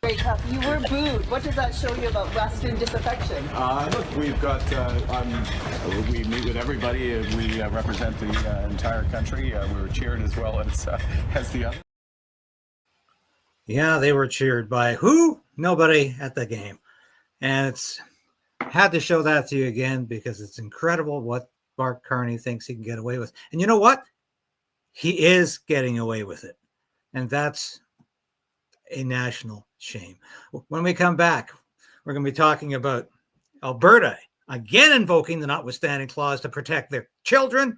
Great, Huff. You were booed. What does that show you about Western disaffection? Look, we've got, we meet with everybody. We represent the entire country. We were cheered as well as the others. Yeah, they were cheered by who? Nobody at the game. And it's had to show that to you again because it's incredible what Mark Carney thinks he can get away with. And you know what? He is getting away with it. And that's a national shame. When we come back, we're going to be talking about Alberta again invoking the Notwithstanding clause to protect their children.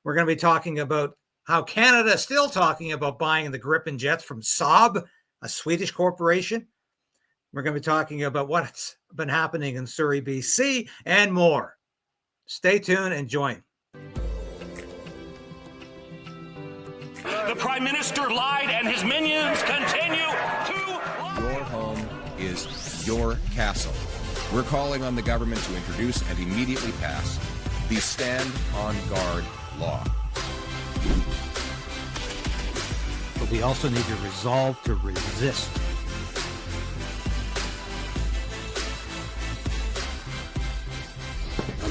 We're going to be talking about how Canada is still talking about buying the Gripen jets from Saab, a Swedish corporation. We're going to be talking about what's been happening in Surrey, BC, and more. Stay tuned and join. The Prime Minister lied and his minions continue to lie. Your home is your castle. We're calling on the government to introduce and immediately pass the Stand on Guard law. But we also need to resolve to resist.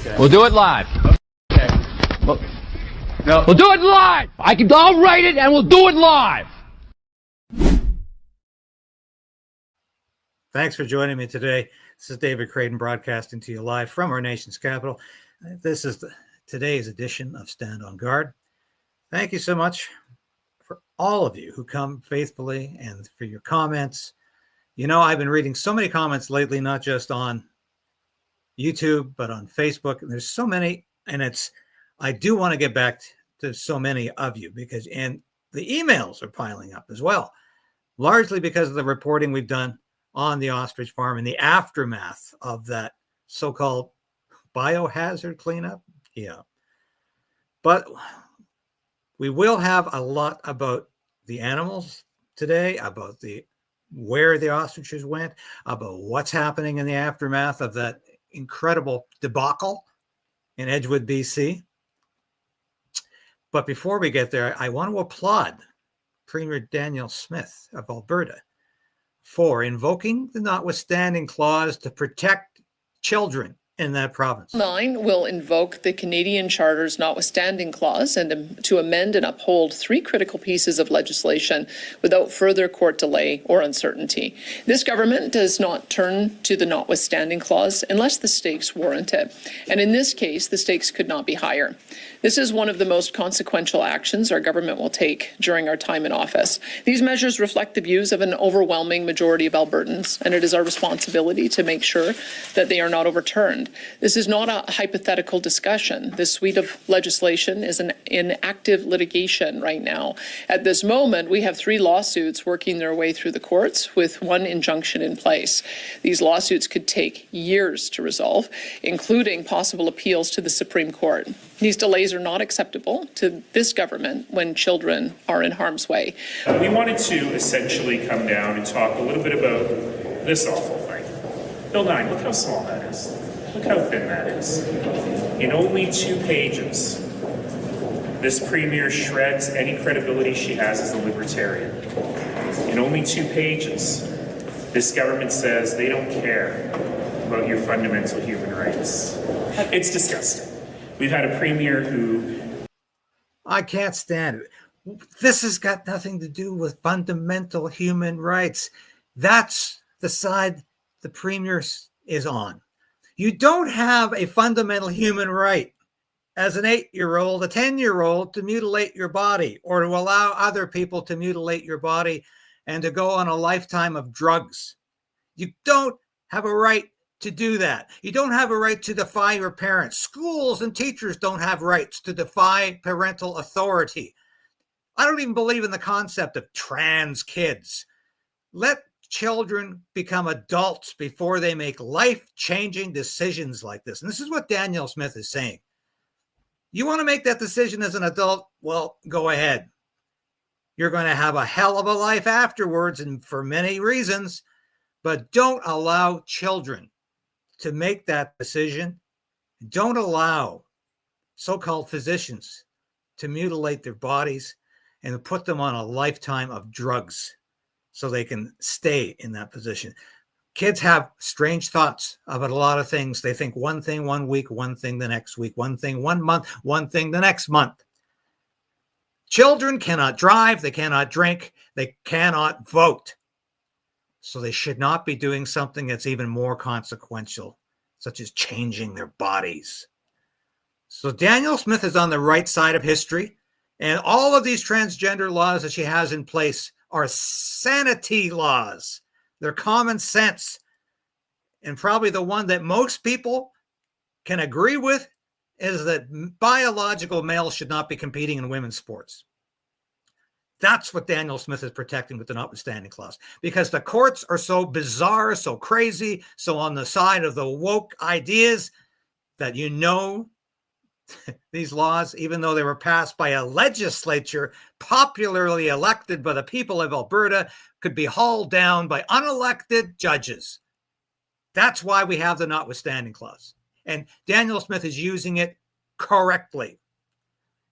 Okay. We'll do it live. Okay. No. We'll do it live. I'll write it and we'll do it live. Thanks for joining me today. This is David Crayden broadcasting to you live from our nation's capital. This is today's edition of Stand on Guard. Thank you so much for all of you who come faithfully and for your comments. You know, I've been reading so many comments lately, not just on YouTube, but on Facebook. And there's so many, and I do want to get back to so many of you and the emails are piling up as well, largely because of the reporting we've done on the ostrich farm and the aftermath of that so-called biohazard cleanup. Yeah. But we will have a lot about the animals today, about where the ostriches went, about what's happening in the aftermath of that incredible debacle in Edgewood, BC. But before we get there, I want to applaud Premier Danielle Smith of Alberta for invoking the Notwithstanding clause to protect children in that province. 9 will invoke the Canadian Charter's Notwithstanding clause and to amend and uphold 3 critical pieces of legislation without further court delay or uncertainty. This government does not turn to the Notwithstanding clause unless the stakes warrant it. And in this case, the stakes could not be higher. This is one of the most consequential actions our government will take during our time in office. These measures reflect the views of an overwhelming majority of Albertans, and it is our responsibility to make sure that they are not overturned. This is not a hypothetical discussion. This suite of legislation is in active litigation right now. At this moment, we have 3 lawsuits working their way through the courts with 1 injunction in place. These lawsuits could take years to resolve, including possible appeals to the Supreme Court. These delays are not acceptable to this government when children are in harm's way. We wanted to essentially come down and talk a little bit about this awful thing. Bill 9, look how small that is. Look how thin that is. In only 2 pages, this premier shreds any credibility she has as a libertarian. In only 2 pages, this government says they don't care about your fundamental human rights. It's disgusting. We've had a premier who... I can't stand it. This has got nothing to do with fundamental human rights. That's the side the premier is on. You don't have a fundamental human right as an 8-year-old, a 10-year-old to mutilate your body or to allow other people to mutilate your body and to go on a lifetime of drugs. You don't have a right to do that. You don't have a right to defy your parents. Schools and teachers don't have rights to defy parental authority. I don't even believe in the concept of trans kids. Let children become adults before they make life-changing decisions like this. And this is what Danielle Smith is saying. You want to make that decision as an adult? Well, go ahead. You're going to have a hell of a life afterwards, and for many reasons, but don't allow children to make that decision. Don't allow so-called physicians to mutilate their bodies and put them on a lifetime of drugs. so they can stay in that position. Kids have strange thoughts about a lot of things. They think one thing one week, one thing the next week, one thing one month, one thing the next month. Children cannot drive, they cannot drink, they cannot vote. So they should not be doing something that's even more consequential, such as changing their bodies. So Danielle Smith is on the right side of history, and all of these transgender laws that she has in place are sanity laws. They're common sense. And probably the one that most people can agree with is that biological males should not be competing in women's sports. That's what Danielle Smith is protecting with the Notwithstanding clause, because the courts are so bizarre, so crazy, so on the side of the woke ideas that these laws, even though they were passed by a legislature popularly elected by the people of Alberta, could be hauled down by unelected judges. That's why we have the Notwithstanding clause. And Danielle Smith is using it correctly.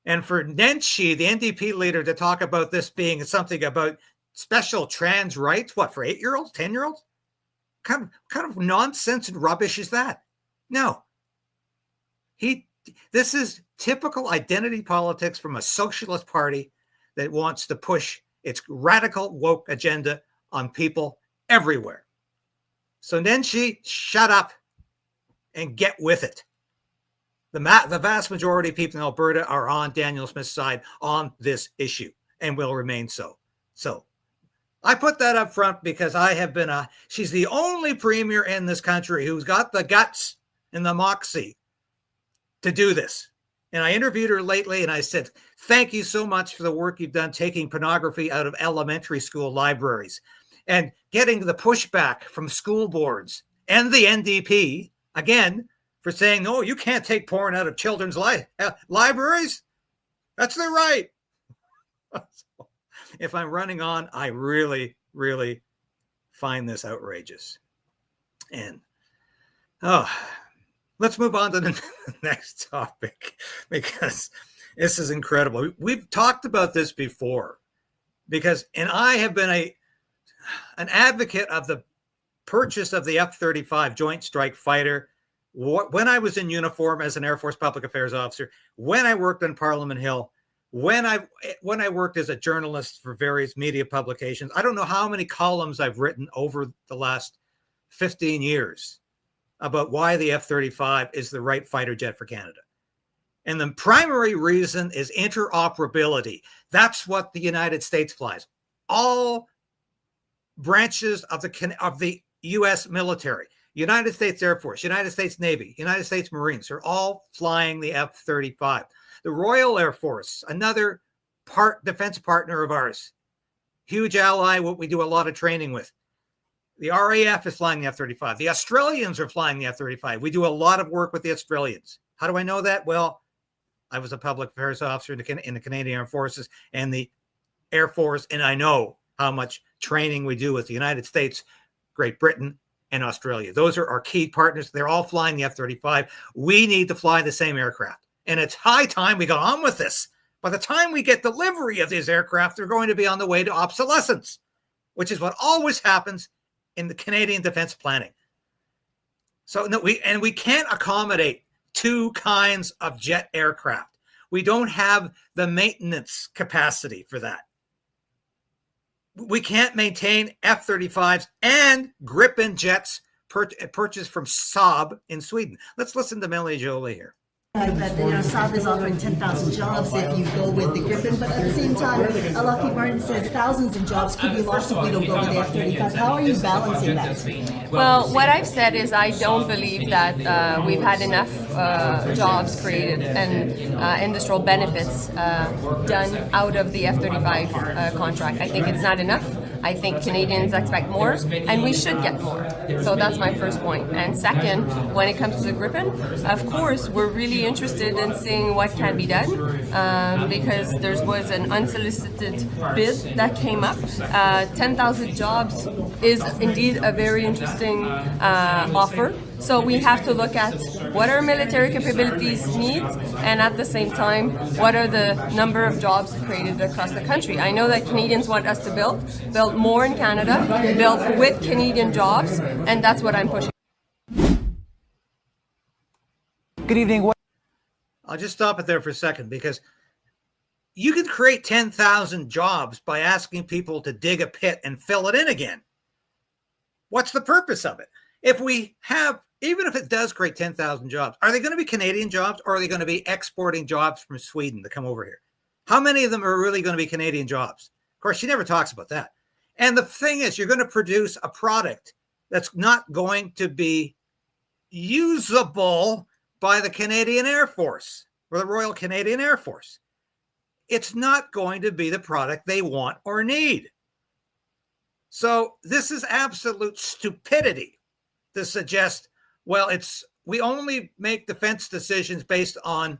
And for Nenshi, the NDP leader, to talk about this being something about special trans rights, what, for 8-year-olds, 10-year-olds? Kind of nonsense and rubbish is that? No. This is typical identity politics from a socialist party that wants to push its radical woke agenda on people everywhere. So Nenshi, shut up and get with it. The vast majority of people in Alberta are on Danielle Smith's side on this issue and will remain so. So I put that up front because she's the only premier in this country who's got the guts and the moxie to do this. And I interviewed her lately and I said, thank you so much for the work you've done taking pornography out of elementary school libraries and getting the pushback from school boards and the NDP, again, for saying, no, you can't take porn out of children's libraries. That's their right. If I'm running on, I really, really find this outrageous. And, let's move on to the next topic, because this is incredible. We've talked about this before, and I have been an advocate of the purchase of the F-35 Joint Strike Fighter when I was in uniform as an Air Force public affairs officer, when I worked on Parliament Hill, when I worked as a journalist for various media publications. I don't know how many columns I've written over the last 15 years about why the F-35 is the right fighter jet for Canada. And the primary reason is interoperability. That's what the United States flies. All branches of the U.S. military, United States Air Force, United States Navy, United States Marines are all flying the F-35. The Royal Air Force, another defense partner of ours, huge ally, what we do a lot of training with. The RAF is flying the F-35. The Australians are flying the F-35. We do a lot of work with the Australians. How do I know that? Well, I was a public affairs officer in the Canadian Armed Forces and the Air Force, and I know how much training we do with the United States, Great Britain, and Australia. Those are our key partners. They're all flying the F-35. We need to fly the same aircraft. And it's high time we got on with this. By the time we get delivery of these aircraft, they're going to be on the way to obsolescence, which is what always happens in the Canadian defense planning. So we can't accommodate two kinds of jet aircraft. We don't have the maintenance capacity for that. We can't maintain F-35s and Gripen jets purchased from Saab in Sweden. Let's listen to Melanie Jolie here. That Saab is offering 10,000 jobs if you go with the Gripen, but at the same time, Lockheed Martin says thousands of jobs could be lost if we don't go with the F-35. How are you balancing that? Well, what I've said is I don't believe that we've had enough jobs created and industrial benefits done out of the F-35 contract. I think it's not enough. I think Canadians expect more, and we should get more. So that's my first point. And second, when it comes to the Gripen, of course, we're really interested in seeing what can be done because there was an unsolicited bid that came up. 10,000 jobs is indeed a very interesting offer. So we have to look at what our military capabilities need, and at the same time, what are the number of jobs created across the country. I know that Canadians want us to build built more in Canada, built with Canadian jobs, and that's what I'm pushing. Good evening. I'll just stop it there for a second, because you could create 10,000 jobs by asking people to dig a pit and fill it in again. What's the purpose of it? If we have, even if it does create 10,000 jobs, are they going to be Canadian jobs, or are they going to be exporting jobs from Sweden to come over here? How many of them are really going to be Canadian jobs? Of course, she never talks about that. And the thing is, you're going to produce a product that's not going to be usable by the Canadian Air Force or the Royal Canadian Air Force. It's not going to be the product they want or need. So this is absolute stupidity to suggest, well, we only make defense decisions based on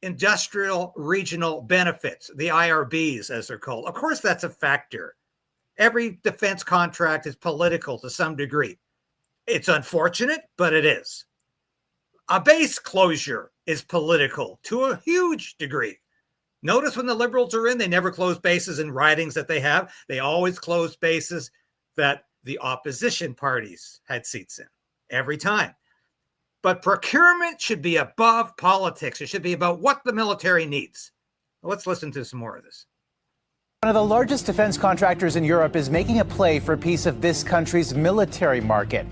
industrial regional benefits, the IRBs as they're called. Of course, that's a factor. Every defense contract is political to some degree. It's unfortunate, but it is. A base closure is political to a huge degree. Notice when the Liberals are in, they never close bases in ridings that they have. They always close bases that the opposition parties had seats in every time. But procurement should be above politics. It should be about what the military needs. Let's listen to some more of this. One of the largest defense contractors in Europe is making a play for a piece of this country's military market.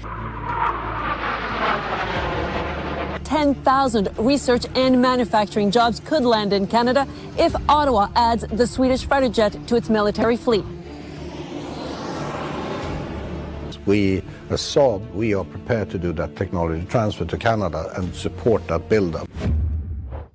10,000 research and manufacturing jobs could land in Canada if Ottawa adds the Swedish fighter jet to its military fleet. We, as Saab, we are prepared to do that technology transfer to Canada and support that build-up.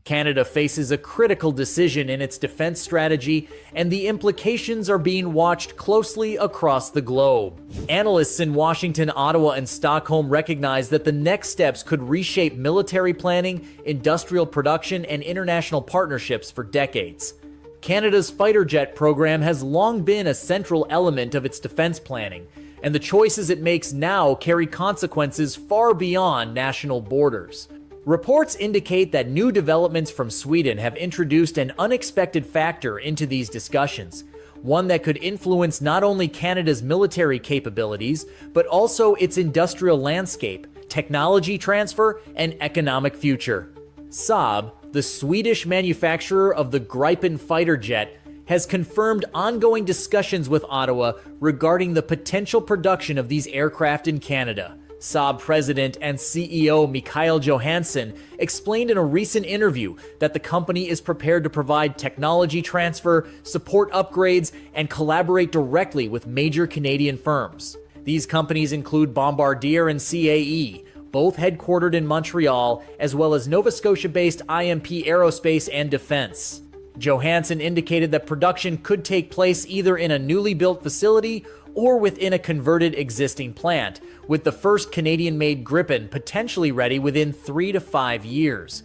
Canada faces a critical decision in its defense strategy, and the implications are being watched closely across the globe. Analysts in Washington, Ottawa, and Stockholm recognize that the next steps could reshape military planning, industrial production, and international partnerships for decades. Canada's fighter jet program has long been a central element of its defense planning, and the choices it makes now carry consequences far beyond national borders. Reports indicate that new developments from Sweden have introduced an unexpected factor into these discussions, one that could influence not only Canada's military capabilities, but also its industrial landscape, technology transfer, and economic future. Saab, the Swedish manufacturer of the Gripen fighter jet, has confirmed ongoing discussions with Ottawa regarding the potential production of these aircraft in Canada. Saab President and CEO Mikael Johansson explained in a recent interview that the company is prepared to provide technology transfer, support upgrades, and collaborate directly with major Canadian firms. These companies include Bombardier and CAE, both headquartered in Montreal, as well as Nova Scotia-based IMP Aerospace and Defense. Johansson indicated that production could take place either in a newly built facility or within a converted existing plant, with the first Canadian-made Gripen potentially ready within 3 to 5 years.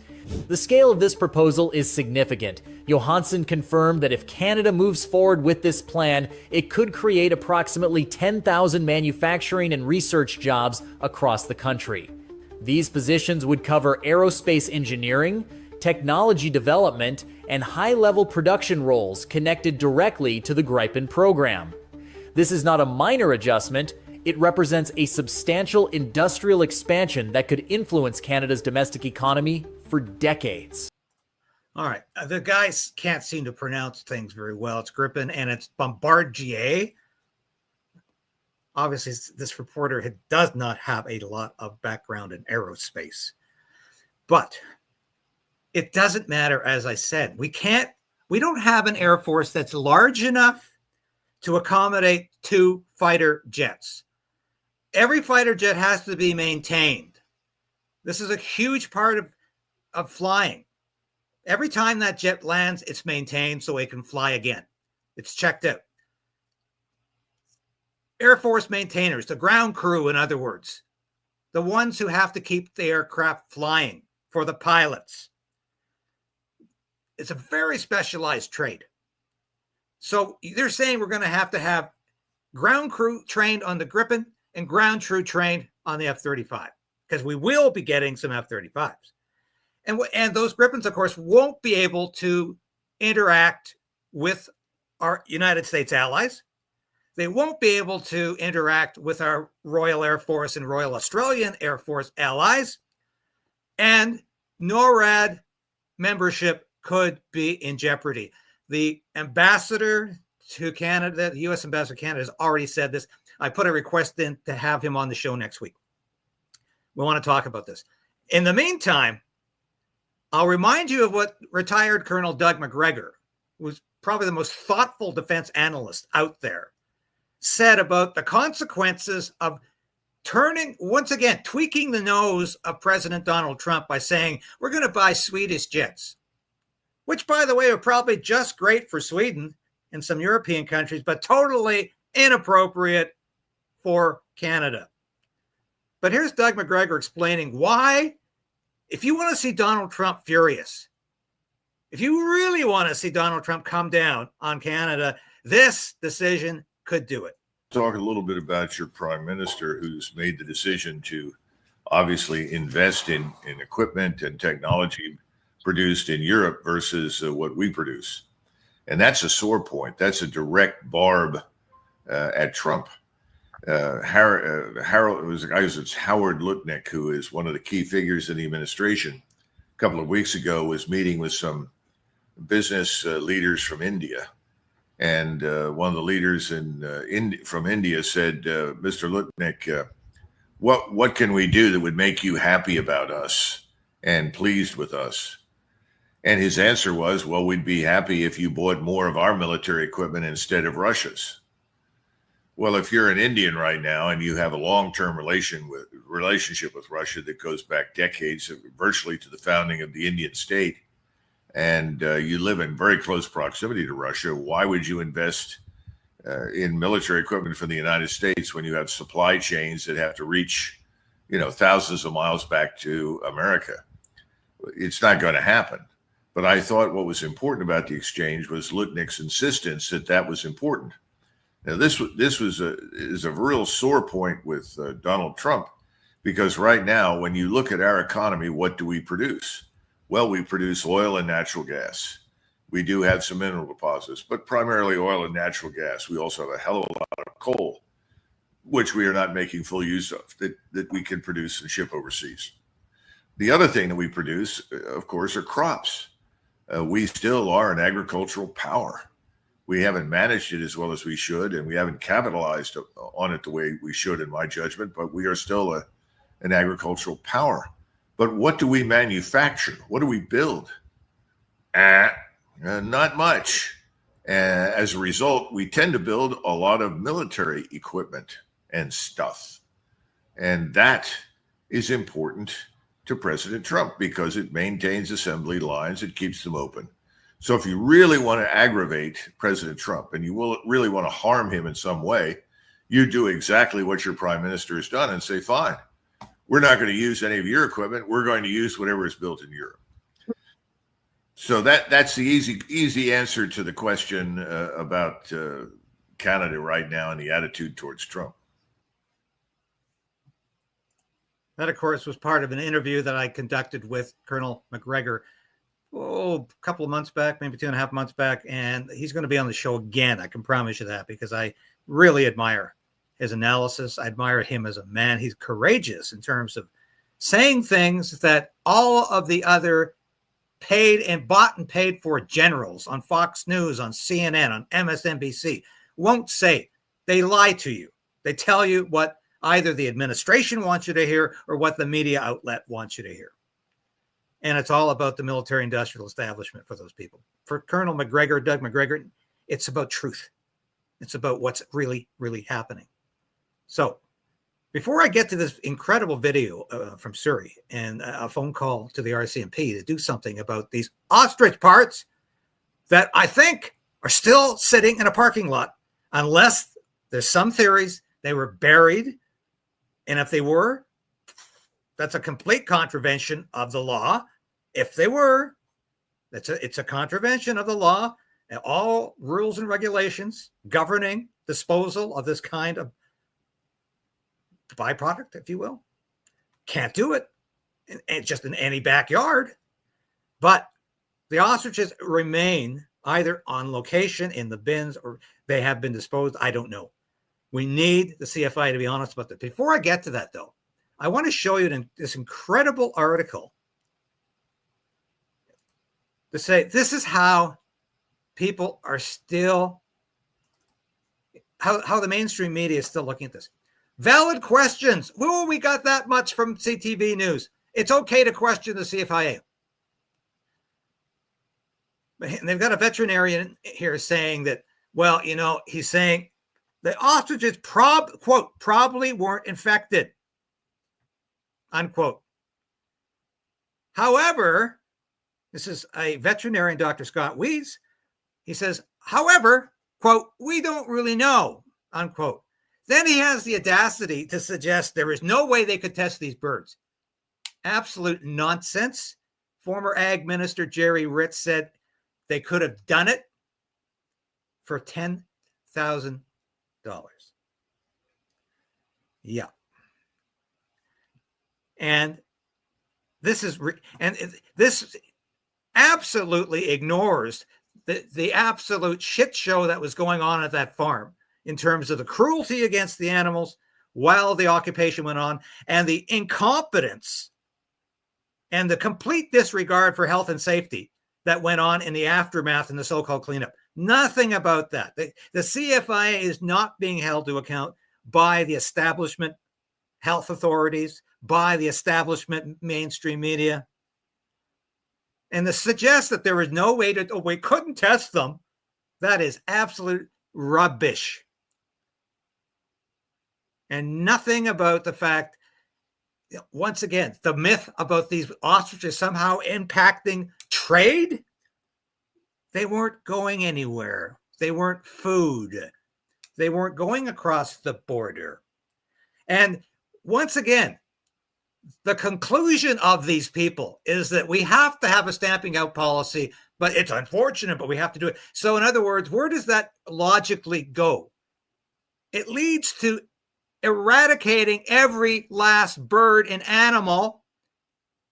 The scale of this proposal is significant. Johansson confirmed that if Canada moves forward with this plan, it could create approximately 10,000 manufacturing and research jobs across the country. These positions would cover aerospace engineering, technology development, and high-level production roles connected directly to the Gripen program. This is not a minor adjustment. It represents a substantial industrial expansion that could influence Canada's domestic economy for decades. All right. The guys can't seem to pronounce things very well. It's Gripen and it's Bombardier. Obviously, this reporter does not have a lot of background in aerospace. But it doesn't matter, as I said. We don't have an Air Force that's large enough to accommodate 2 fighter jets. Every fighter jet has to be maintained. This is a huge part of flying. Every time that jet lands, it's maintained so it can fly again. It's checked out. Air Force maintainers, the ground crew, in other words, the ones who have to keep the aircraft flying for the pilots. It's a very specialized trade. So they're saying we're going to have ground crew trained on the Gripen and ground crew trained on the F-35, because we will be getting some F-35s. And those Gripens, of course, won't be able to interact with our United States allies. They won't be able to interact with our Royal Air Force and Royal Australian Air Force allies. And NORAD membership could be in jeopardy. The ambassador to Canada, the U.S. ambassador to Canada, has already said this. I put a request in to have him on the show next week. We want to talk about this. In the meantime, I'll remind you of what retired Colonel Doug McGregor, who was probably the most thoughtful defense analyst out there, said about the consequences of turning, once again, tweaking the nose of President Donald Trump by saying, we're going to buy Swedish jets, which, by the way, are probably just great for Sweden and some European countries, but totally inappropriate for Canada. But here's Doug McGregor explaining why, if you want to see Donald Trump furious, if you really want to see Donald Trump come down on Canada, this decision could do it. Talk a little bit about your prime minister, who's made the decision to obviously invest in equipment and technology produced in Europe versus what we produce. And that's a sore point. That's a direct barb at Trump. Howard Lutnick, who is one of the key figures in the administration, a couple of weeks ago was meeting with some business leaders from India. And one of the leaders from India said, Mr. Lutnick, what can we do that would make you happy about us and pleased with us? And his answer was, well, we'd be happy if you bought more of our military equipment instead of Russia's. Well, if you're an Indian right now and you have a long-term relationship with Russia that goes back decades, virtually to the founding of the Indian state, and you live in very close proximity to Russia, why would you invest in military equipment for the United States when you have supply chains that have to reach, thousands of miles back to America? It's not going to happen. But I thought what was important about the exchange was Lutnick's insistence that that was important. Now, this is a real sore point with Donald Trump, because right now, when you look at our economy, what do we produce? Well, we produce oil and natural gas. We do have some mineral deposits, but primarily oil and natural gas. We also have a hell of a lot of coal, which we are not making full use of, that we can produce and ship overseas. The other thing that we produce, of course, are crops. We still are an agricultural power. We haven't managed it as well as we should, and we haven't capitalized on it the way we should, in my judgment, but we are still an agricultural power. But what do we manufacture? What do we build? Not much. As a result, we tend to build a lot of military equipment and stuff. And that is important to President Trump because it maintains assembly lines, it keeps them open. So if you really want to aggravate President Trump and you will really want to harm him in some way, you do exactly what your prime minister has done and say, fine, we're not going to use any of your equipment. We're going to use whatever is built in Europe. So that's the easy answer to the question about Canada right now and the attitude towards Trump. That, of course, was part of an interview that I conducted with Colonel McGregor, a couple of months back, maybe 2.5 months back. And he's going to be on the show again. I can promise you that, because I really admire his analysis. I admire him as a man. He's courageous in terms of saying things that all of the other paid and bought and paid for generals on Fox News, on CNN, on MSNBC won't say. They lie to you. They tell you what either the administration wants you to hear or what the media outlet wants you to hear. And it's all about the military industrial establishment for those people. For Colonel McGregor, Doug McGregor, it's about truth. It's about what's really, really happening. So before I get to this incredible video from Surrey and a phone call to the RCMP to do something about these ostrich parts that I think are still sitting in a parking lot, unless there's some theories they were buried. And if they were, that's a complete contravention of the law. If they were, it's a contravention of the law and all rules and regulations governing disposal of this kind of byproduct, if you will. Can't do it just in any backyard. But the ostriches remain either on location in the bins or they have been disposed. I don't know. We need the CFIA to be honest about that. Before I get to that, though, I want to show you this incredible article to say this is how people are still, how the mainstream media is still looking at this. Valid questions. Whoa, we got that much from CTV News. It's okay to question the CFIA. And they've got a veterinarian here saying that, well, you know, he's saying the ostriches quote, probably weren't infected, unquote. However, this is a veterinarian, Dr. Scott Weeds. He says, however, quote, we don't really know, unquote. Then he has the audacity to suggest there is no way they could test these birds. Absolute nonsense. Former Ag Minister Jerry Ritz said they could have done it for $10,000. Yeah. And this absolutely ignores the absolute shit show that was going on at that farm in terms of the cruelty against the animals while the occupation went on, and the incompetence and the complete disregard for health and safety that went on in the aftermath and the so-called cleanup. Nothing about that. The CFIA is not being held to account by the establishment health authorities, by the establishment mainstream media. And to suggest that there is no way to, we couldn't test them, that is absolute rubbish. And nothing about the fact, once again, the myth about these ostriches somehow impacting trade. They weren't going anywhere. They weren't food. They weren't going across the border. And once again, the conclusion of these people is that we have to have a stamping out policy, but it's unfortunate, but we have to do it. So in other words, where does that logically go? It leads to eradicating every last bird and animal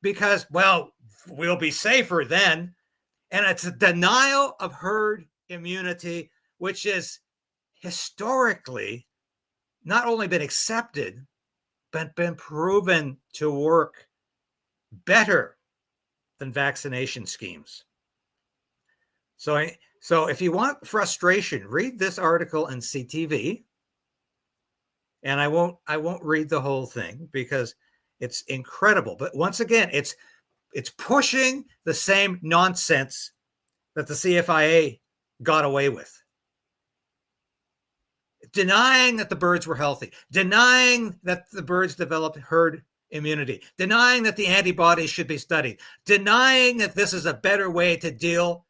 because, well, we'll be safer then. And it's a denial of herd immunity, which is historically not only been accepted, but been proven to work better than vaccination schemes. So if you want frustration, read this article in CTV. And I won't read the whole thing because it's incredible. But once again, it's pushing the same nonsense that the CFIA got away with. Denying that the birds were healthy, denying that the birds developed herd immunity, denying that the antibodies should be studied, denying that this is a better way to deal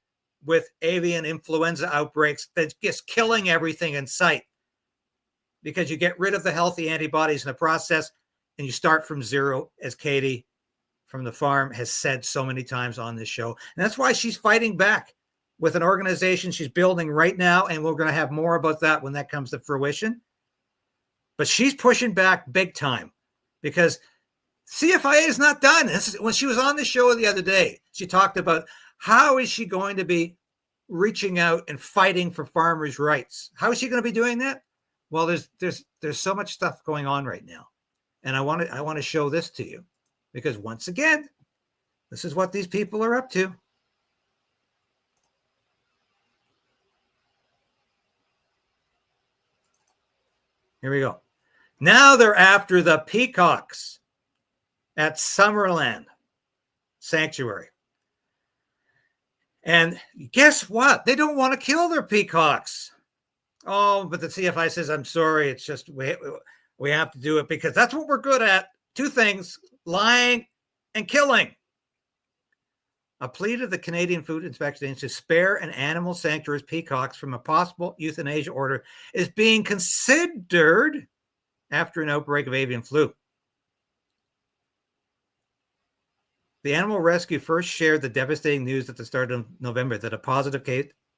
with avian influenza outbreaks than just killing everything in sight. Because you get rid of the healthy antibodies in the process and you start from zero, as Katie from the farm has said so many times on this show. And that's why she's fighting back with an organization she's building right now. And we're going to have more about that when that comes to fruition. But she's pushing back big time because CFIA is not done. When she was on the show the other day, she talked about how is she going to be reaching out and fighting for farmers' rights? How is she going to be doing that? Well, there's so much stuff going on right now. And I want to show this to you because once again, this is what these people are up to. Here we go. Now they're after the peacocks at Summerland Sanctuary. And guess what? They don't want to kill their peacocks. Oh, but the CFI says, I'm sorry. It's just we have to do it because that's what we're good at. Two things, lying and killing. A plea to the Canadian Food Inspection to spare an animal sanctuary's peacocks from a possible euthanasia order is being considered after an outbreak of avian flu. The animal rescue first shared the devastating news at the start of November that a positive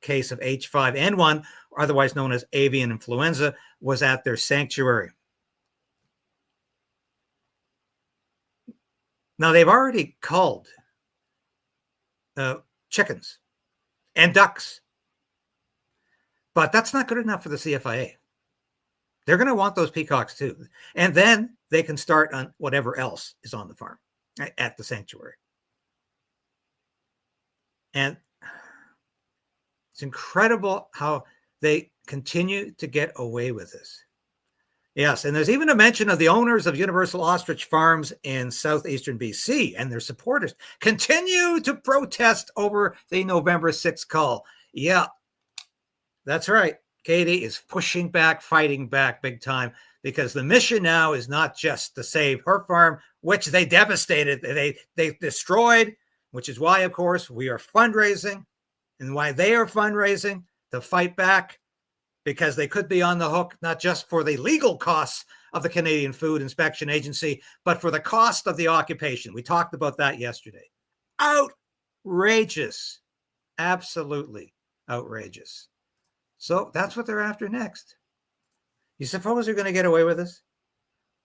case of H5N1, otherwise known as avian influenza, was at their sanctuary. Now, they've already culled chickens and ducks, but that's not good enough for the CFIA. They're going to want those peacocks too. And then they can start on whatever else is on the farm at the sanctuary. And it's incredible how they continue to get away with this. Yes, and there's even a mention of the owners of Universal Ostrich Farms in southeastern BC and their supporters continue to protest over the November 6th call. Yeah, that's right. Katie is pushing back, fighting back big time, because the mission now is not just to save her farm, which they devastated, they destroyed, which is why, of course, we are fundraising, and why they are fundraising to fight back, because they could be on the hook, not just for the legal costs of the Canadian Food Inspection Agency, but for the cost of the occupation. We talked about that yesterday. Outrageous. Absolutely outrageous. So that's what they're after next. You suppose they're going to get away with this?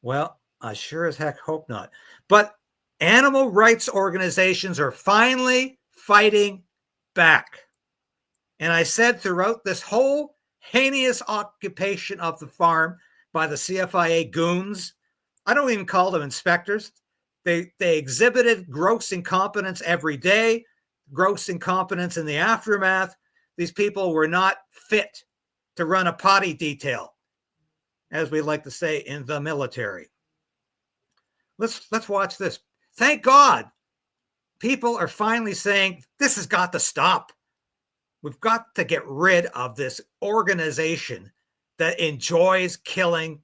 Well, I sure as heck hope not. But animal rights organizations are finally fighting back. And I said throughout this whole heinous occupation of the farm by the CFIA goons, I don't even call them inspectors. They exhibited gross incompetence every day, gross incompetence in the aftermath. These people were not fit to run a potty detail, as we like to say in the military. Let's watch this. Thank God people are finally saying this has got to stop. We've got to get rid of this organization that enjoys killing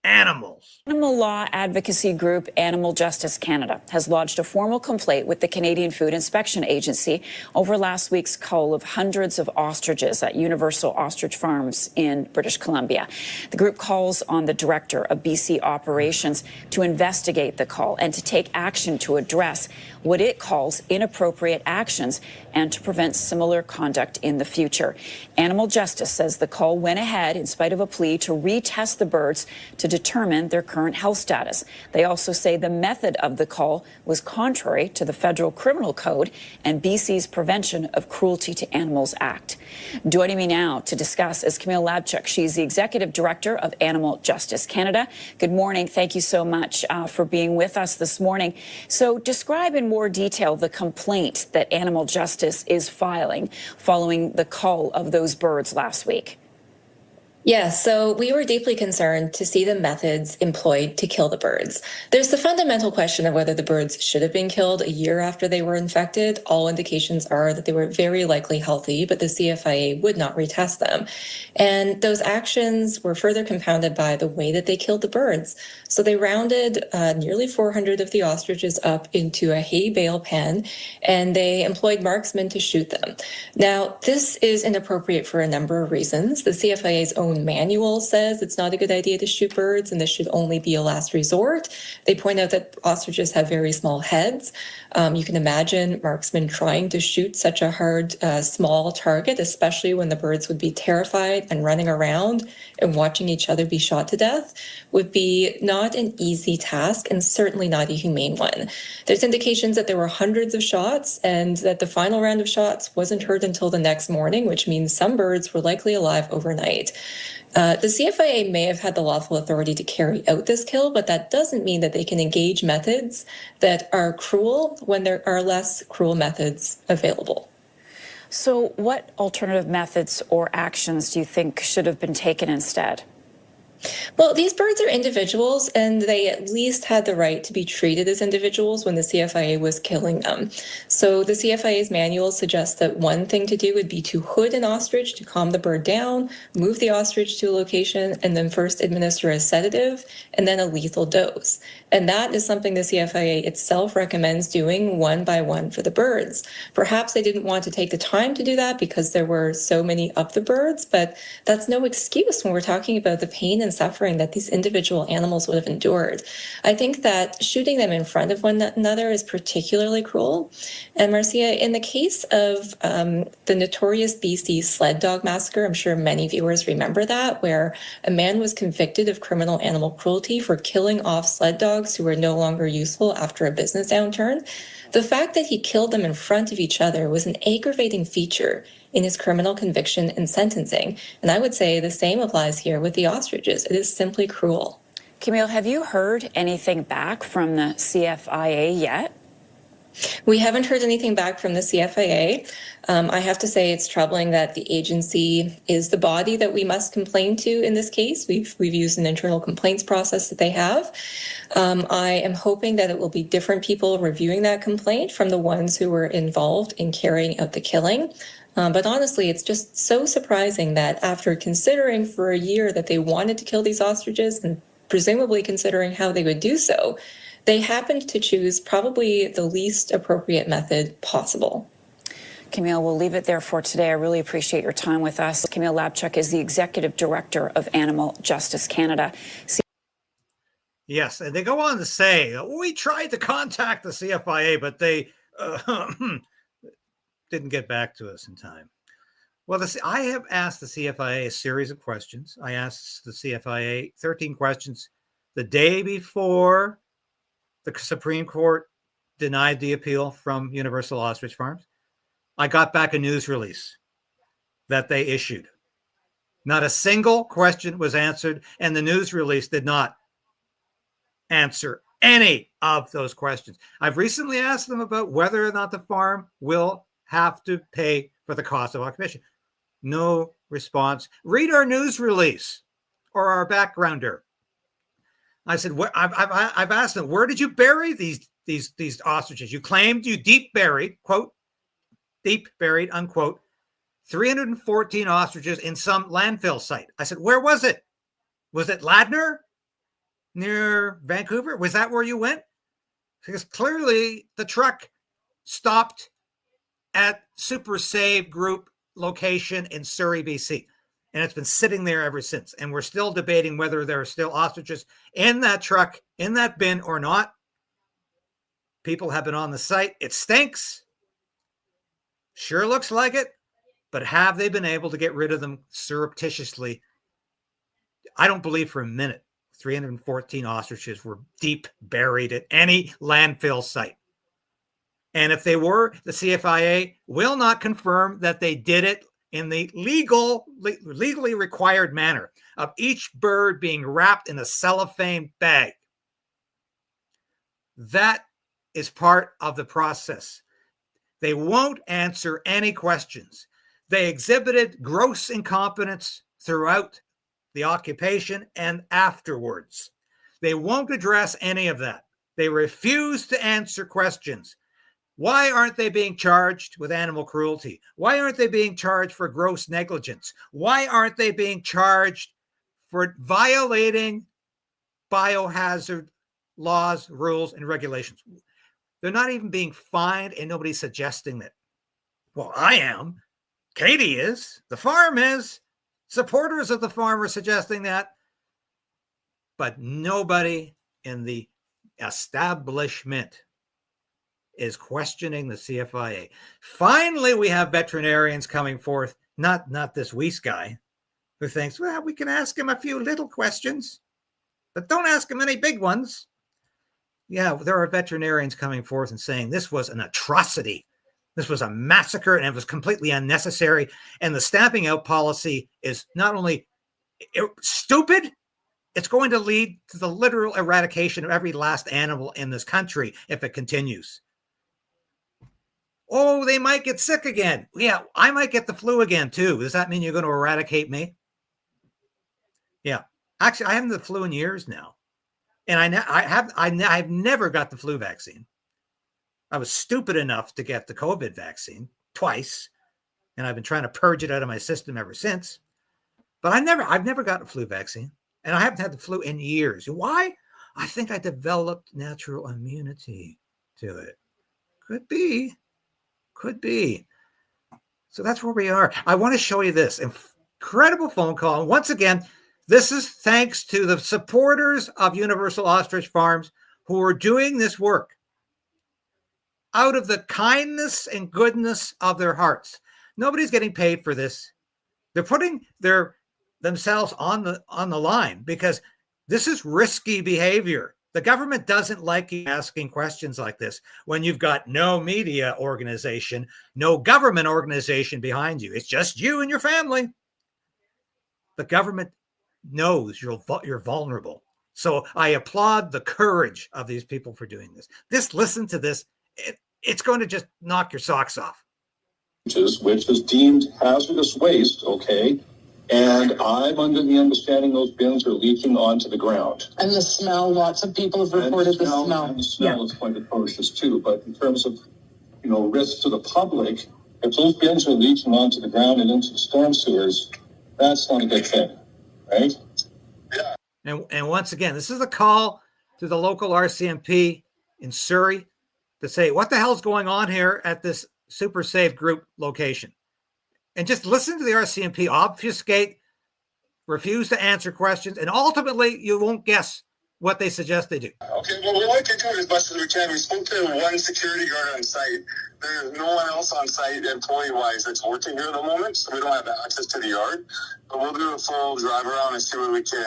animals. Animal law advocacy group Animal Justice Canada has lodged a formal complaint with the Canadian Food Inspection Agency over last week's cull of hundreds of ostriches at Universal Ostrich Farms in British Columbia. The group calls on the director of BC Operations to investigate the cull and to take action to address what it calls inappropriate actions and to prevent similar conduct in the future. Animal Justice says the cull went ahead in spite of a plea to retest the birds to determine their current health status. They also say the method of the cull was contrary to the Federal Criminal Code and BC's Prevention of Cruelty to Animals Act. Joining me now to discuss is Camille Labchuk. She's the Executive Director of Animal Justice Canada. Good morning. Thank you so much for being with us this morning. So describe in more detail the complaint that Animal Justice is filing following the cull of those birds last week. Yeah, so we were deeply concerned to see the methods employed to kill the birds. There's the fundamental question of whether the birds should have been killed a year after they were infected. All indications are that they were very likely healthy, but the CFIA would not retest them. And those actions were further compounded by the way that they killed the birds. So they rounded nearly 400 of the ostriches up into a hay bale pen, and they employed marksmen to shoot them. Now, this is inappropriate for a number of reasons. The CFIA's own manual says it's not a good idea to shoot birds and this should only be a last resort. They point out that ostriches have very small heads. You can imagine marksmen trying to shoot such a hard, small target, especially when the birds would be terrified and running around and watching each other be shot to death, would be not an easy task and certainly not a humane one. There's indications that there were hundreds of shots and that the final round of shots wasn't heard until the next morning, which means some birds were likely alive overnight. The CFIA may have had the lawful authority to carry out this kill, but that doesn't mean that they can engage methods that are cruel when there are less cruel methods available. So what alternative methods or actions do you think should have been taken instead? Well, these birds are individuals, and they at least had the right to be treated as individuals when the CFIA was killing them. So the CFIA's manual suggests that one thing to do would be to hood an ostrich to calm the bird down, move the ostrich to a location, and then first administer a sedative and then a lethal dose. And that is something the CFIA itself recommends doing one by one for the birds. Perhaps they didn't want to take the time to do that because there were so many of the birds, but that's no excuse when we're talking about the pain and suffering that these individual animals would have endured. I think that shooting them in front of one another is particularly cruel. And Marcia, in the case of the notorious BC sled dog massacre, I'm sure many viewers remember that, where a man was convicted of criminal animal cruelty for killing off sled dogs who were no longer useful after a business downturn. The fact that he killed them in front of each other was an aggravating feature in his criminal conviction and sentencing. And I would say the same applies here with the ostriches. It is simply cruel. Camille, have you heard anything back from the CFIA yet? We haven't heard anything back from the CFIA. I have to say it's troubling that the agency is the body that we must complain to in this case. We've used an internal complaints process that they have. I am hoping that it will be different people reviewing that complaint from the ones who were involved in carrying out the killing. But honestly, it's just so surprising that after considering for a year that they wanted to kill these ostriches and presumably considering how they would do so, they happened to choose probably the least appropriate method possible. Camille, we'll leave it there for today. I really appreciate your time with us. Camille Lapchuk is the Executive Director of Animal Justice Canada. Yes, and they go on to say, we tried to contact the CFIA, but they didn't get back to us in time. Well, I have asked the CFIA a series of questions. I asked the CFIA 13 questions the day before the Supreme Court denied the appeal from Universal Ostrich Farms. I got back a news release that they issued. Not a single question was answered, and the news release did not answer any of those questions. I've recently asked them about whether or not the farm will have to pay for the cost of occupation. No response. Read our news release or our backgrounder. I said, I've asked them, where did you bury these ostriches? You claimed you deep buried, quote, deep buried, unquote, 314 ostriches in some landfill site. I said, where was it? Was it Ladner near Vancouver? Was that where you went? Because clearly the truck stopped at Super Save Group location in Surrey, BC. And it's been sitting there ever since. And we're still debating whether there are still ostriches in that truck, in that bin or not. People have been on the site. It stinks. Sure looks like it. But have they been able to get rid of them surreptitiously? I don't believe for a minute 314 ostriches were deep buried at any landfill site. And if they were, the CFIA will not confirm that they did it in the legally required manner of each bird being wrapped in a cellophane bag. That is part of the process. They won't answer any questions. They exhibited gross incompetence throughout the occupation and afterwards. They won't address any of that. They refuse to answer questions. Why aren't they being charged with animal cruelty? Why aren't they being charged for gross negligence? Why aren't they being charged for violating biohazard laws, rules, and regulations? They're not even being fined, and nobody's suggesting that. Well, I am. Katie is. The farm is. Supporters of the farm are suggesting that. But nobody in the establishment is questioning the CFIA. Finally, we have veterinarians coming forth, not this Weiss guy, who thinks, well, we can ask him a few little questions, but don't ask him any big ones. Yeah, there are veterinarians coming forth and saying this was an atrocity. This was a massacre, and it was completely unnecessary. And the stamping out policy is not only stupid, it's going to lead to the literal eradication of every last animal in this country if it continues. Oh, they might get sick again. Yeah, I might get the flu again too. Does that mean you're going to eradicate me? Yeah, actually, I haven't had the flu in years now, and I've never got the flu vaccine. I was stupid enough to get the COVID vaccine twice, and I've been trying to purge it out of my system ever since. But I've never got a flu vaccine, and I haven't had the flu in years. Why? I think I developed natural immunity to it. Could be. Could be. So that's where we are. I want to show you this incredible phone call. And once again, this is thanks to the supporters of Universal Ostrich Farms who are doing this work out of the kindness and goodness of their hearts. Nobody's getting paid for this. They're putting themselves on the line because this is risky behavior. The government doesn't like you asking questions like this when you've got no media organization, no government organization behind you. It's just you and your family. The government knows you're vulnerable. So I applaud the courage of these people for doing this. Listen to this. It's going to just knock your socks off. Which is deemed hazardous waste, okay? And I'm under the understanding those bins are leaching onto the ground. And the smell, lots of people have reported the smell. And the smell is quite atrocious too. But in terms of, risk to the public, if those bins are leaching onto the ground and into the storm sewers, that's not a good thing, right? Yeah. And once again, this is a call to the local RCMP in Surrey to say, what the hell's going on here at this Super Safe Group location? And just listen to the RCMP obfuscate, refuse to answer questions, and ultimately you won't guess what they suggest they do. Okay, well, we want to do it as best as we can. We spoke to one security guard on site. There's no one else on site employee-wise that's working here at the moment, so we don't have access to the yard. But we'll do a full drive around and see what we can.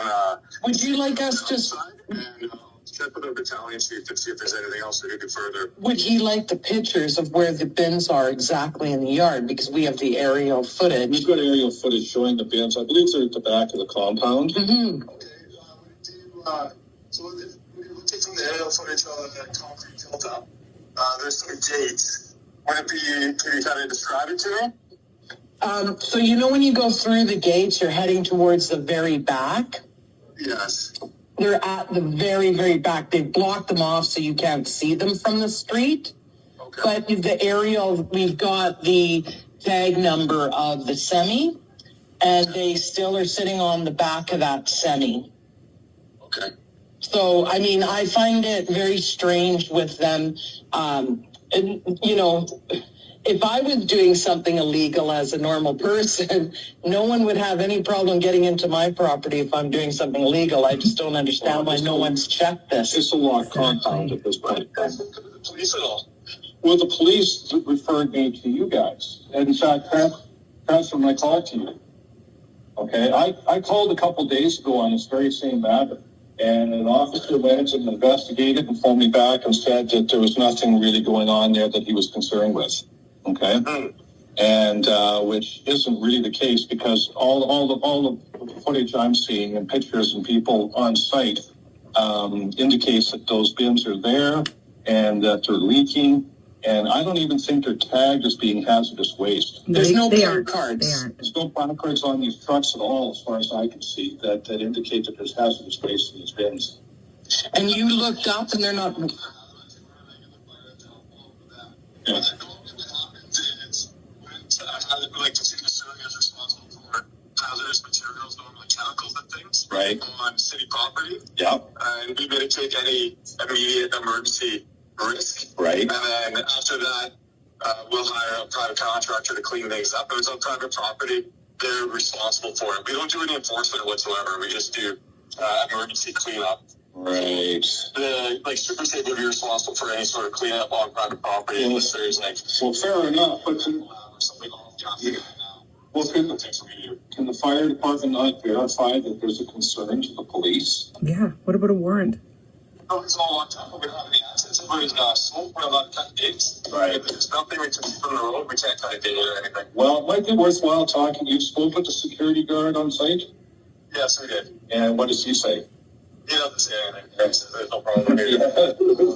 Would you like us to... Check with our battalion chief to see if there's anything else we could do further. Would he like the pictures of where the bins are exactly in the yard? Because we have the aerial footage. We've got aerial footage showing the bins. I believe they're at the back of the compound. Mm-hmm. Okay, so if we're taking the aerial footage of the concrete tilt up, there's some gates. Would it be, can you kind of describe it to me? So when you go through the gates, you're heading towards the very back? Yes. They're at the very, very back. They blocked them off so you can't see them from the street. Okay. But the aerial, we've got the tag number of the semi, and they still are sitting on the back of that semi. Okay. So, I find it very strange with them. If I was doing something illegal as a normal person, no one would have any problem getting into my property if I'm doing something illegal. I just don't understand why no one's checked this. It's a locked compound at this point. The police at all? Well, the police referred me to you guys. And in fact, that's when I called to you. Okay, I called a couple days ago on this very same matter. And an officer went and investigated and phoned me back and said that there was nothing really going on there that he was concerned with. Okay, and which isn't really the case because all the footage I'm seeing and pictures and people on site indicates that those bins are there and that they're leaking. And I don't even think they're tagged as being hazardous waste. There's no cards. There's no cards on these trucks at all, as far as I can see, that indicate that there's hazardous waste in these bins. And you looked up and they're not. Yeah. I'd like to see the city is responsible for hazardous materials, normally chemicals and things, right, on city property. Yeah. And we mitigate any immediate emergency risk. Right. And then after that, we'll hire a private contractor to clean things up. If it's on private property, they're responsible for it. We don't do any enforcement whatsoever. We just do emergency cleanup. Right. Super Safe would be responsible for any sort of cleanup on private property unless there's well, fair enough, but something off well, can the fire department not verify that there's a concern to the police? Yeah. What about a warrant? No, it's all locked up. We don't have any access. If there's smoke, we're allowed to cut gates. Right. If there's nothing we can see from the road, we can't cut a gate or anything. Well, it might be worthwhile talking. You spoke with the security guard on site? Yes, we did. And what does he say? He doesn't say anything. There's no problem here.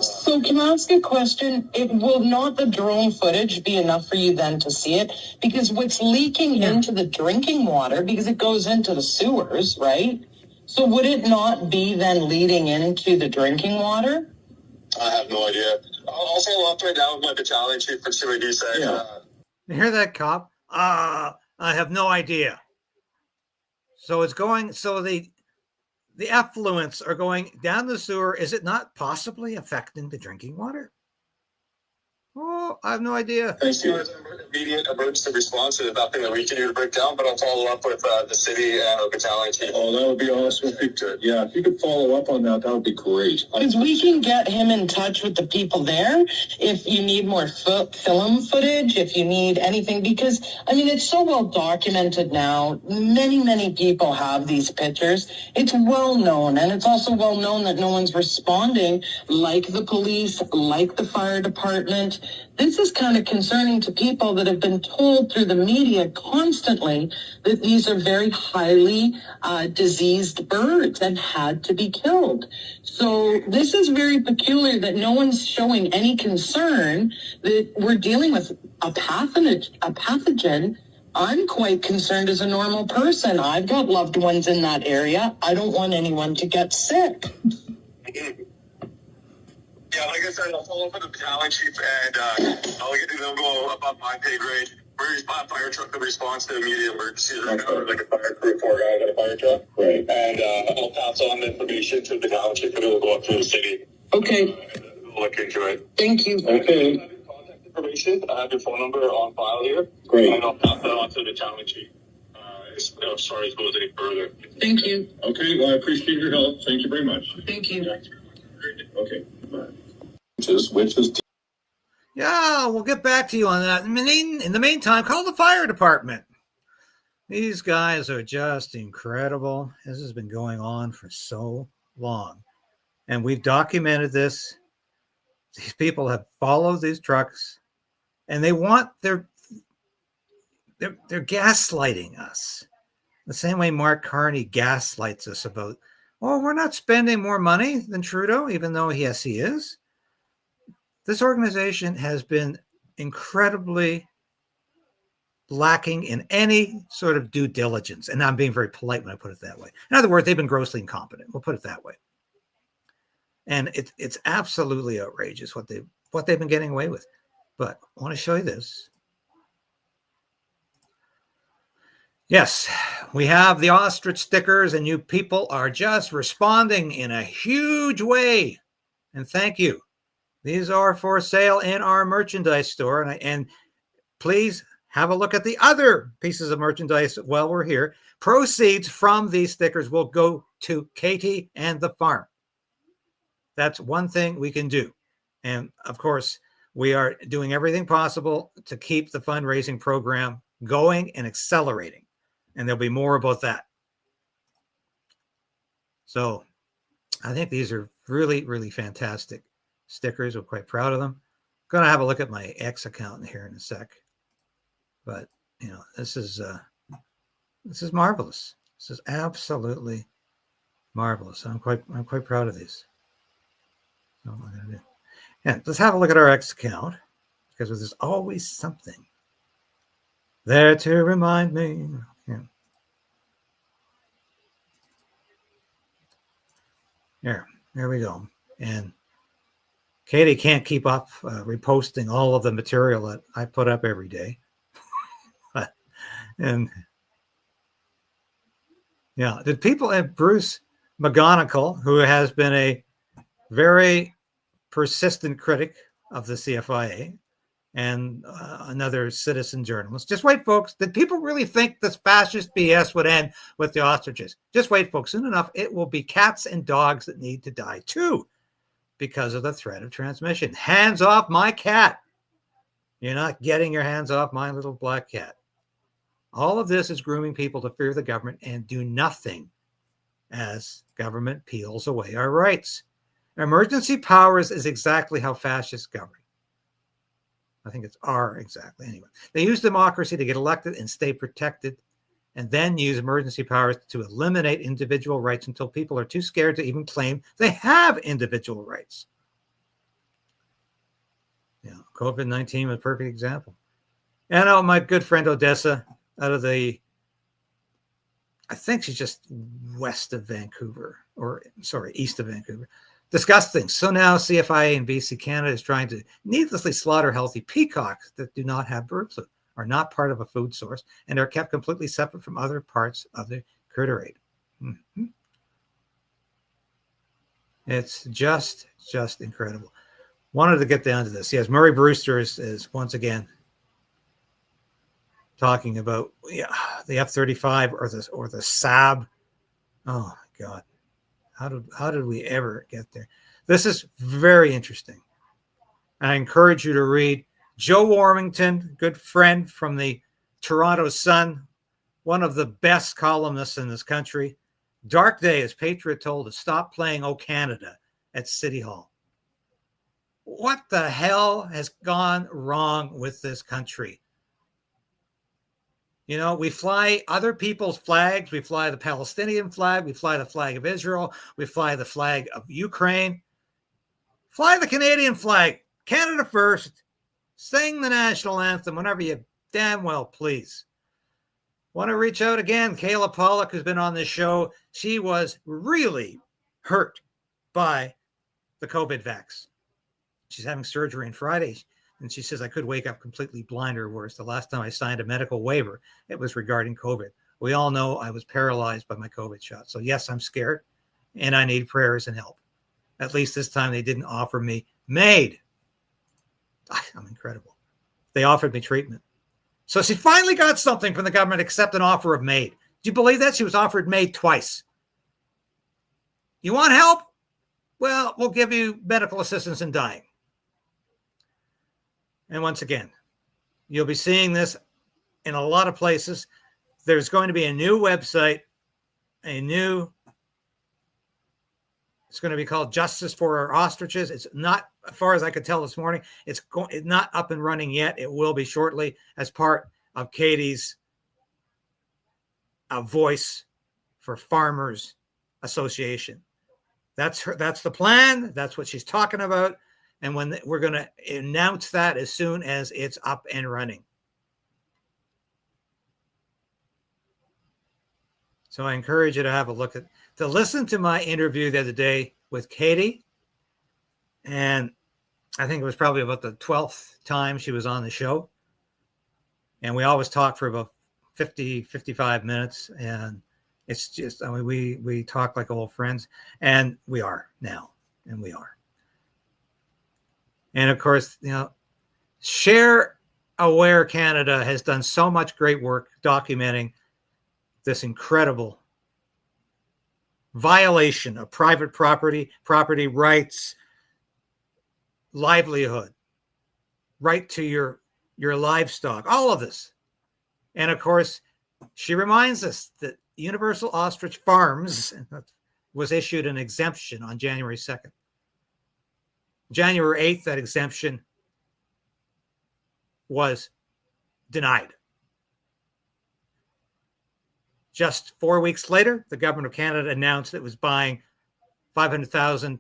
So can I ask a question? Will not the drone footage be enough for you then to see it? Because what's leaking into the drinking water, because it goes into the sewers, right? So would it not be then leading into the drinking water? I have no idea. I'll follow up right now with my battalion chief and see what he said. Yeah. You hear that, cop? I have no idea. So it's going, so the effluents are going down the sewer. Is it not possibly affecting the drinking water? Oh, I have no idea. Thank you. immediate emergency response. There's nothing that we can do to break down, but I'll follow up with the city and our battalion chief. Oh, that would be awesome. Yeah, if you could follow up on that, that would be great. Because we can get him in touch with the people there if you need more film footage, if you need anything, because, I mean, it's so well documented now. Many people have these pictures. It's well known, and it's also well known that no one's responding, like the police, like the fire department. This is kind of concerning to people that have been told through the media constantly that these are very highly diseased birds and had to be killed. So this is very peculiar that no one's showing any concern that we're dealing with a pathogen. I'm quite concerned as a normal person. I've got loved ones in that area. I don't want anyone to get sick. Yeah, like I said, I'll follow up with the battalion chief, and they'll go above my pay grade. We're a fire truck that responds to immediate emergencies right now, like a fire crew, 4 guys at a fire truck. Right. And I'll pass on the information to the battalion chief, and it will go up to the city. Okay. We'll look into it. Thank you. Okay. I have your contact information. I have your phone number on file here. Great. And I'll pass that on to the battalion chief. As far as goes any further. Thank you. Okay, well, I appreciate your help. Thank you very much. Thank you. Okay. Which is Yeah, we'll get back to you on that. In the meantime, call the fire department. These guys are just incredible. This has been going on for so long. And we've documented this. These people have followed these trucks, and they want they're gaslighting us. The same way Mark Carney gaslights us about, oh, we're not spending more money than Trudeau, even though, yes, he is. This organization has been incredibly lacking in any sort of due diligence. And I'm being very polite when I put it that way. In other words, they've been grossly incompetent. We'll put it that way. And it's absolutely outrageous what they've been getting away with. But I want to show you this. Yes, we have the ostrich stickers, and you people are just responding in a huge way. And thank you. These are for sale in our merchandise store. And please have a look at the other pieces of merchandise while we're here. Proceeds from these stickers will go to Katie and the farm. That's one thing we can do. And of course, we are doing everything possible to keep the fundraising program going and accelerating. And there'll be more about that. So I think these are really, really fantastic stickers. We're quite proud of them. I'm going to have a look at my X account here in a sec. But, you know, this is marvelous. This is absolutely marvelous. I'm quite proud of these. So what I'm going to do. Yeah, let's have a look at our X account, because there's always something there to remind me. Yeah. There we go. And Katie can't keep up reposting all of the material that I put up every day. And yeah, did people at Bruce McGonigal, who has been a very persistent critic of the CFIA and another citizen journalist. Just wait, folks. Did people really think this fascist BS would end with the ostriches? Just wait, folks. Soon enough, it will be cats and dogs that need to die too, because of the threat of transmission. Hands off my cat. You're not getting your hands off my little black cat. All of this is grooming people to fear the government and do nothing as government peels away our rights. Emergency powers is exactly how fascists govern. I think it's exactly anyway. They use democracy to get elected and stay protected, and then use emergency powers to eliminate individual rights until people are too scared to even claim they have individual rights. Yeah, COVID-19 was a perfect example. And my good friend Odessa, out of I think she's just west of Vancouver, east of Vancouver. Disgusting. So now CFIA in BC Canada is trying to needlessly slaughter healthy peacocks that do not have bird flu, are not part of a food source, and are kept completely separate from other parts of the critter. Mm-hmm. It's just incredible. Wanted to get down to this. Yes, Murray Brewster is once again talking about the F-35 or the Saab. Oh my God, how did we ever get there? This is very interesting. I encourage you to read Joe Warmington, good friend from the Toronto Sun, one of the best columnists in this country. Dark day as Patriot told to stop playing "Oh Canada" at City Hall. What the hell has gone wrong with this country? You know, we fly other people's flags. We fly the Palestinian flag. We fly the flag of Israel. We fly the flag of Ukraine. Fly the Canadian flag. Canada first. Sing the national anthem whenever you damn well please. Want to reach out again. Kayla Pollock, who's been on this show, she was really hurt by the COVID vax. She's having surgery on Friday, and she says, I could wake up completely blind or worse. The last time I signed a medical waiver, it was regarding COVID. We all know I was paralyzed by my COVID shot. So yes, I'm scared, and I need prayers and help. At least this time they didn't offer me MAID. I'm incredible. They offered me treatment. So she finally got something from the government except an offer of MAID. Do you believe that? She was offered MAID twice. You want help? Well, we'll give you medical assistance in dying. And once again, you'll be seeing this in a lot of places. There's going to be a new website, it's going to be called Justice for Our Ostriches. It's not, as far as I could tell this morning, it's not up and running yet. It will be shortly as part of Katie's Voice for Farmers Association. That's the plan. That's what she's talking about. And when we're going to announce that as soon as it's up and running. So I encourage you to have a look to listen to my interview the other day with Katie. And I think it was probably about the 12th time she was on the show. And we always talk for about 50, 55 minutes. And it's just, I mean, we talk like old friends, and we are now, and we are. And of course, you know, Share Aware Canada has done so much great work documenting this incredible violation of private property rights, livelihood, right to your livestock, all of this. And of course, she reminds us that Universal Ostrich Farms was issued an exemption on January 2nd. January 8th, that exemption was denied. Just 4 weeks later, the government of Canada announced it was buying 500,000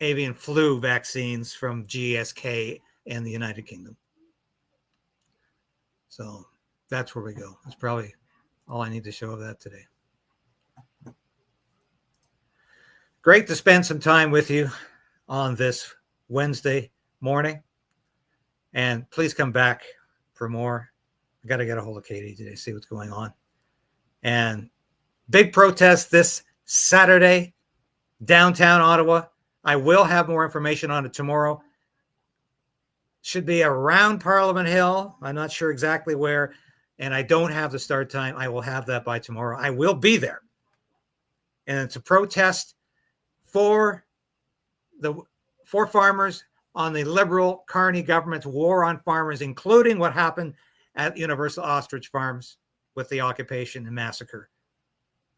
avian flu vaccines from GSK and the United Kingdom. So that's where we go. That's probably all I need to show of that today. Great to spend some time with you on this Wednesday morning. And please come back for more. I got to get a hold of Katie today, see what's going on. And big protest this Saturday, downtown Ottawa. I will have more information on it tomorrow. Should be around Parliament Hill. I'm not sure exactly where. And I don't have the start time. I will have that by tomorrow. I will be there. And it's a protest for farmers on the Liberal Carney government's war on farmers, including what happened at Universal Ostrich Farms with the occupation and massacre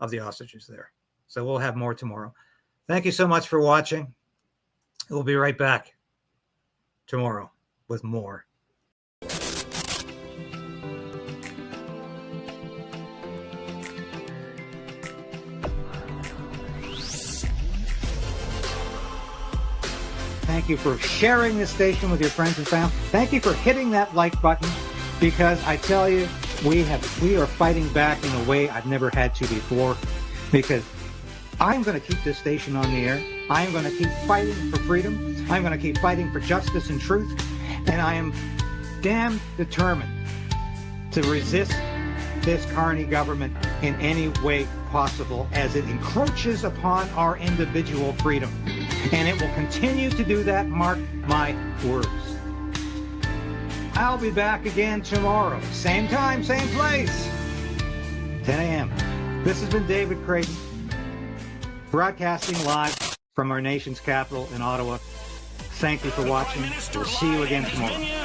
of the ostriches there. So we'll have more tomorrow. Thank you so much for watching. We'll be right back tomorrow with more. Thank you for sharing this station with your friends and family. Thank you for hitting that like button, because I tell you, we are fighting back in a way I've never had to before, because I'm going to keep this station on the air. I'm going to keep fighting for freedom. I'm going to keep fighting for justice and truth. And I am damn determined to resist this Carney government in any way possible as it encroaches upon our individual freedom. And it will continue to do that, mark my words. I'll be back again tomorrow. Same time, same place. 10 a.m. This has been David Crayden, broadcasting live from our nation's capital in Ottawa. Thank you for watching. We'll see you again tomorrow.